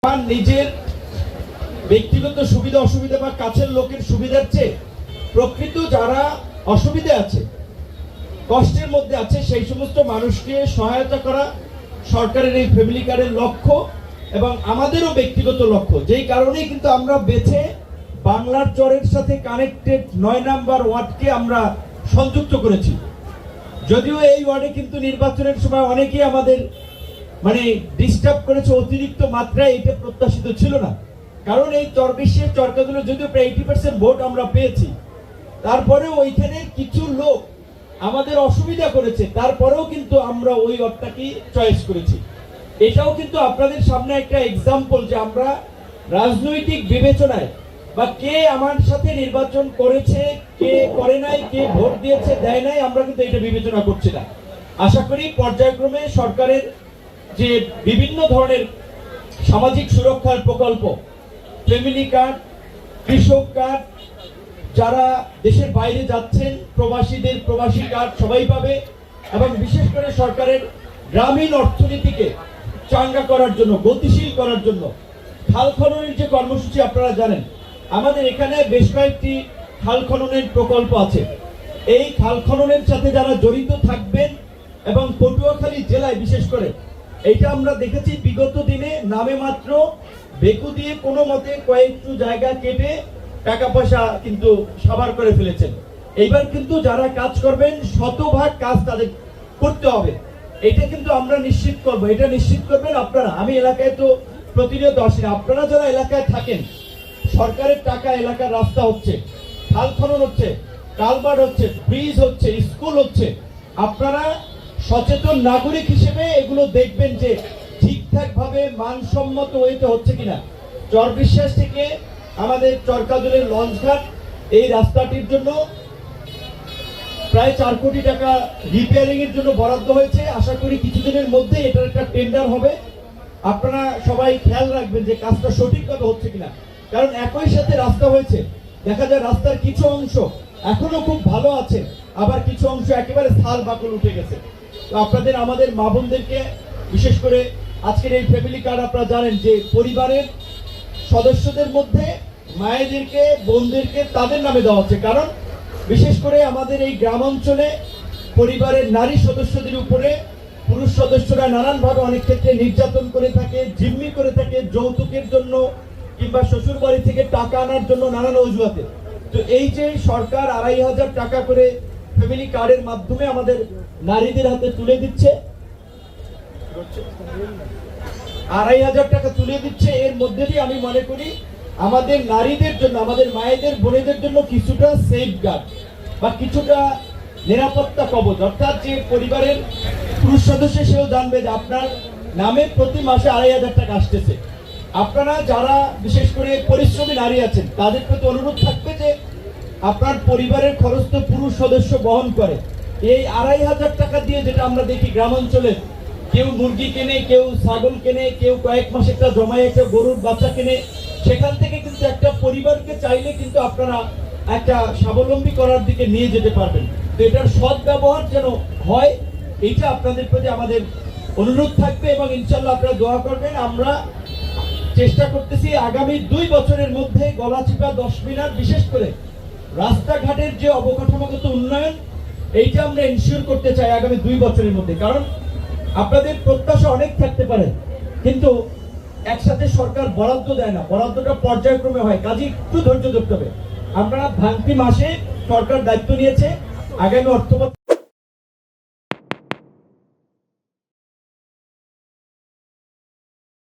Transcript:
আমার নিজের ব্যক্তিগত সুবিধা অসুবিধা বা কাছের লোকের সুবিধার চেয়ে প্রকৃত যারা অসুবিধা আছে, কষ্টের মধ্যে আছে, সেই সমস্ত মানুষকে সহায়তা করা সরকারের এই ফ্যামিলি কার্ডের লক্ষ্য এবং আমাদেরও ব্যক্তিগত লক্ষ্য। যেই কারণেই কিন্তু আমরা বেছে বাংলার চরের সাথে কানেক্টেড 9 নম্বর ওয়ার্ডকে আমরা সংযুক্ত করেছি। যদিও এই ওয়ার্ডে কিন্তু নির্বাচনের সময় অনেকেই আমাদের ডিস্টার্ব করেছে অতিরিক্ত মাত্রায়, এটা প্রত্যাশিত ছিল না। কারণ এই চরবিশ্বের চরকাগুলো যদিও প্রায় 80% ভোট আমরা পেয়েছি, তারপরেও ওইখানে কিছু লোক আমাদের অসুবিধা করেছে, তারপরেও কিন্তু আমরা ওই ওয়ার্ডটাকে চয়েস করেছি। এটাও কিন্তু আপনাদের সামনে একটা এক্সাম্পল যে আমরা রাজনৈতিক বিবেচনায় বা কে আমার সাথে নির্বাচন করেছে, কে করে নাই, কে ভোট দিয়েছে দেয় নাই, আমরা কিন্তু এটা বিবেচনা করছি না। আশা করি পর্যায়ক্রমে সরকারের যে বিভিন্ন ধরনের সামাজিক সুরক্ষার প্রকল্প, ফ্যামিলি কার্ড, কৃষক কার্ড, যারা দেশের বাইরে যাচ্ছেন প্রবাসীদের প্রবাসী কার্ড সবাই পাবে, এবং বিশেষ করে সরকারের গ্রামীণ অর্থনীতিকে চাঙ্গা করার জন্য, গতিশীল করার জন্য খাল খননের যে কর্মসূচি আপনারা জানেন, আমাদের এখানে বেশ কয়েকটি খাল খননের প্রকল্প আছে। এই খাল খননের সাথে যারা জড়িত থাকবেন এবং পটুয়াখালী জেলায় বিশেষ করে এইটা আমরা দেখেছি বিগত দিনে নামে মাত্র বেকু দিয়ে কোনো মতে কয়েকটু জায়গা কেটে টাকা পয়সা কিন্তু সাবার করে ফেলেছেন। এইবার কিন্তু যারা কাজ করবেন শতভাগ কাজ তাদের করতে হবে, এটা কিন্তু আমরা নিশ্চিত করব। এটা নিশ্চিত করবেন আপনারা। আমি এলাকায় তো প্রতিনিয়ত আসি না, আপনারা যারা এলাকায় থাকেন, সরকারের টাকা এলাকার রাস্তা হচ্ছে, খাল খনন হচ্ছে, কালভার্ট হচ্ছে, ব্রিজ হচ্ছে, স্কুল হচ্ছে, আপনারা সচেতন নাগরিক হিসেবে এগুলো দেখবেন যে ঠিকঠাক ভাবে মানসম্মত ওয়েতে হচ্ছে কিনা। চরবিশ্বাস থেকে আমাদের চরকাজলের লঞ্চঘাট এই রাস্তাটির জন্য প্রায় 4 কোটি টাকা রিপেয়ারিং এর জন্য বরাদ্দ হয়েছে। আশা করি কিছুদিনের মধ্যে এটার একটা টেন্ডার হবে। আপনারা সবাই খেয়াল রাখবেন যে কাজটা সঠিকভাবে হচ্ছে কিনা, কারণ একই সাথে রাস্তা হয়েছে, দেখা যায় রাস্তার কিছু অংশ এখনো খুব ভালো আছে, আবার কিছু অংশ একেবারে থাল বাকল উঠে গেছে। তো আপনাদের আমাদের মা বোনদেরকে বিশেষ করে আজকের এই ফ্যামিলি কার্ড আপনারা জানেন যে পরিবারের সদস্যদের মধ্যে মায়েদেরকে, বোনদেরকে তাদের নামে দেওয়া হচ্ছে। কারণ বিশেষ করে আমাদের এই গ্রাম অঞ্চলে পরিবারের নারী সদস্যদের উপরে পুরুষ সদস্যরা নানানভাবে অনেক ক্ষেত্রে নির্যাতন করে থাকে, জিম্মি করে থাকে, যৌতুকের জন্য কিংবা শ্বশুর বাড়ি থেকে টাকা আনার জন্য নানান অজুহাতে। তো এই যে সরকার 2,500 টাকা করে ফ্যামিলি কার্ডের মাধ্যমে আমাদের নারীদের হাতে তুলে দিচ্ছে, 2,500 টাকা তুলে দিচ্ছে, এর মধ্যে দিয়ে আমি মনে করি আমাদের নারীদের জন্য, আমাদের মায়েদের বোনেদের জন্য কিছুটা সেফ গার্ড বা কিছুটা নিরাপত্তা কবচ, অর্থাৎ যে পরিবারের পুরুষ সদস্য সেও জানবে যে আপনার নামে প্রতি মাসে 2,500 টাকা আসতেছে। আপনারা যারা বিশেষ করে পরিশ্রমী নারী আছেন তাদের প্রতি অনুরোধ থাকবে যে আপনার পরিবারের খরচ তো পুরুষ সদস্য বহন করে। এই 2,500 টাকা দিয়ে, যেটা আমরা দেখি গ্রাম অঞ্চলে কেউ মুরগি কেনে, কেউ ছাগল কেনে, কেউ কয়েক মাস একটা জমায় একটা গরুর বাচ্চা কেনে, সেখান থেকে কিন্তু একটা পরিবারকে চাইলে কিন্তু আপনারা একটা স্বাবলম্বী করার দিকে নিয়ে যেতে পারবেন। তো এটার সৎ ব্যবহার যেন হয়, এইটা আপনাদের প্রতি আমাদের অনুরোধ থাকবে এবং ইনশাল্লাহ আপনারা দোয়া করবেন। আমরা চেষ্টা করতেছি আগামী 2 বছরের মধ্যে গলাচিপা 10 মিনার বিশেষ করে রাস্তাঘাটের যে অবকাঠামোগত উন্নয়ন, এইটা আমরা এনশিওর করতে চাই আগামী 2 বছরের মধ্যে। কারণ আপনাদের প্রত্যাশা অনেক থাকতে পারে, কিন্তু একসাথে সরকার বরাদ্দ দেয় না, বরাদ্দটা পর্যায়ক্রমে হয়, কাজে একটু ধৈর্য ধরতে হবে। আমরা ভাঙতি মাসে সরকার দায়িত্ব নিয়েছে, আগামী অর্থ